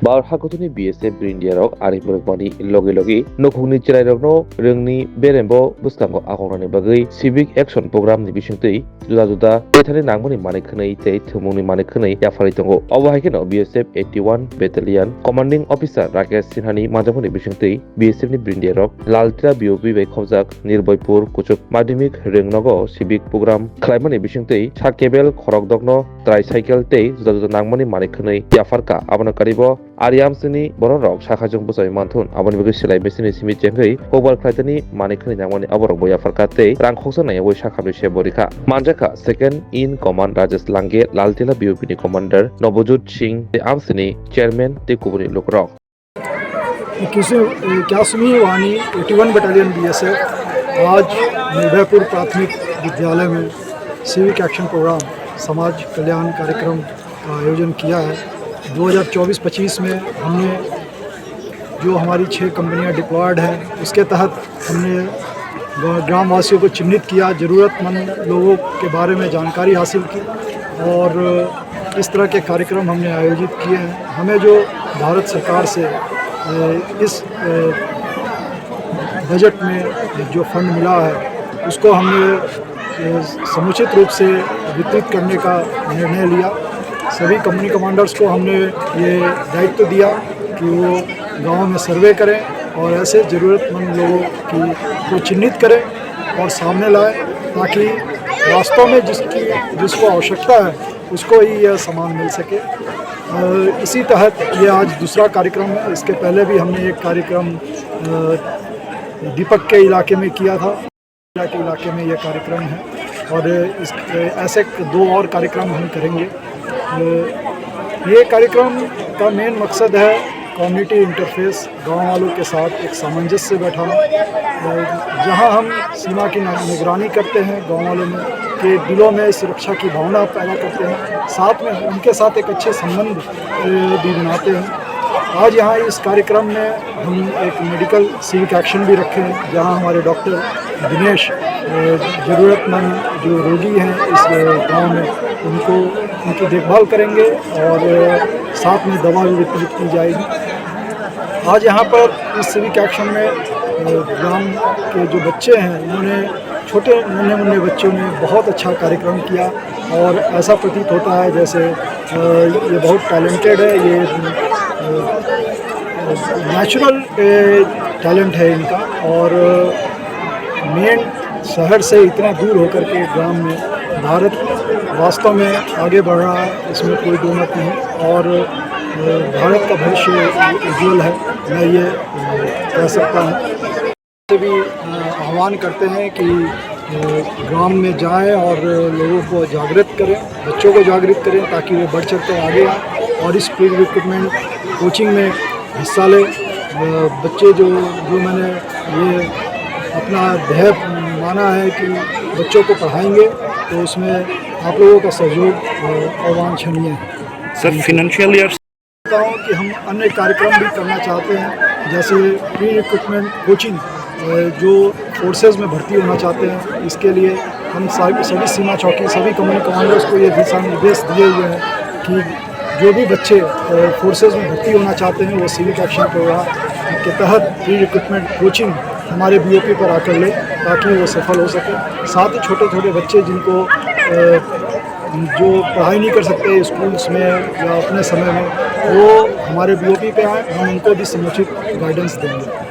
Bar hakutuni BSF Brindiarok Arimurmani logi logi nokungni chirairokno rengni berembo buskango akongrani bagui civic action program ni bisingtui juda juda bethani nangmani manikhnai tei thumungni manikhnai yafari tongo obahaikeno BSF 81 Battalion Commanding Officer Rakesh Sinhani majamuni bisingtui BSF ni Brindiarok Laltira BOP bai khawjak Nirboypur Kuchuk Madhyamik rengnogo civic program khlaimani bisingtui sakebel khorokdokno tricycle tei juda juda nangmani manikhnai yafarka abona karibo Ariamsini borok sakajong busai manthun aboni bagui silai mesini simi jengei hobal khlaitani manikhnai nangmani aborok boya farkate rang khosana oi sakhamni seborika manjaka second in command Rajesh Lange Laltila BOP ni commander Nobojut Singh Amsini chairman te kubuni lokrok 81वीं वाहिनी 81 battalion BSF आज निर्भयपुर प्राथमिक विद्यालय में civic action programme समाज कल्याण कार्यक्रम का आयोजन किया है। 2024-25 में हमने जो हमारी 6 कंपनियां डिप्लॉयड हैं उसके तहत हमने ग्रामवासियों को चिन्हित किया, ज़रूरतमंद लोगों के बारे में जानकारी हासिल की और इस तरह के कार्यक्रम हमने आयोजित किए हैं। हमें जो भारत सरकार से इस बजट में जो फंड मिला है उसको हमने समुचित रूप से वितरित करने का निर्णय लिया। सभी कंपनी कमांडर्स को हमने ये दायित्व दिया कि वो गांव में सर्वे करें और ऐसे ज़रूरतमंद लोगों को चिन्हित करें और सामने लाएं ताकि वास्तव में जिसको आवश्यकता है उसको ही यह सामान मिल सके। इसी तहत ये आज दूसरा कार्यक्रम है। इसके पहले भी हमने एक कार्यक्रम दीपक के इलाके में किया था। के इलाके में ये कार्यक्रम है और ऐसे 2 और कार्यक्रम हम करेंगे। ये कार्यक्रम का मेन मकसद है कम्युनिटी इंटरफेस, गांव वालों के साथ एक सामंजस्य बैठाना, जहां हम सीमा की निगरानी करते हैं, गांव वालों में के दिलों में सुरक्षा की भावना पैदा करते हैं, साथ में उनके साथ एक अच्छे संबंध भी बनाते हैं। आज यहाँ इस कार्यक्रम में हम एक मेडिकल सिविक एक्शन भी रखे हैं जहाँ हमारे डॉक्टर दिनेश ज़रूरतमंद जो रोगी हैं इस गांव में उनकी देखभाल करेंगे और साथ में दवा भी वितरित की जाएगी। आज यहाँ पर इस सिविक एक्शन में ग्राम के जो बच्चे हैं उन्होंने छोटे नन्हे बच्चों ने बहुत अच्छा कार्यक्रम किया और ऐसा प्रतीत होता है जैसे ये बहुत टैलेंटेड है, ये नेचुरल टैलेंट है इनका और मेन शहर से इतना दूर होकर के ग्राम में भारत वास्तव में आगे बढ़ रहा है, इसमें कोई दो मत नहीं और भारत का भविष्य उज्जवल है, मैं ये कह सकता हूँ। से भी आह्वान करते हैं कि ग्राम में जाएं और लोगों को जागृत करें, बच्चों को जागृत करें ताकि वे बढ़ चढ़ कर आगे आएँ और इस प्री रिक्रूटमेंट कोचिंग में हिस्सा लें। बच्चे जो मैंने ये अपना ध्येय माना है कि बच्चों को पढ़ाएंगे तो उसमें आप लोगों का सहयोग अवांछनीय है। सर फाइनेंशियल ईयर कि हम अन्य कार्यक्रम भी करना चाहते हैं जैसे प्री रिक्रूटमेंट कोचिंग जो फोर्सेस में भर्ती होना चाहते हैं, इसके लिए हम सभी सीमा चौकी सभी कंपनी कमांडर्स को ये दिशा निर्देश दिए हुए हैं कि जो भी बच्चे फोर्सेस में भर्ती होना चाहते हैं वो सिविक एक्शन प्रोग्राम के तहत प्री रिक्रूटमेंट कोचिंग हमारे BOP पर आकर ले ताकि वो सफल हो सके। साथ ही छोटे बच्चे जिनको जो पढ़ाई नहीं कर सकते स्कूल्स में या अपने समय में वो हमारे BOP पे आए, हम उनको भी समुचित गाइडेंस देंगे।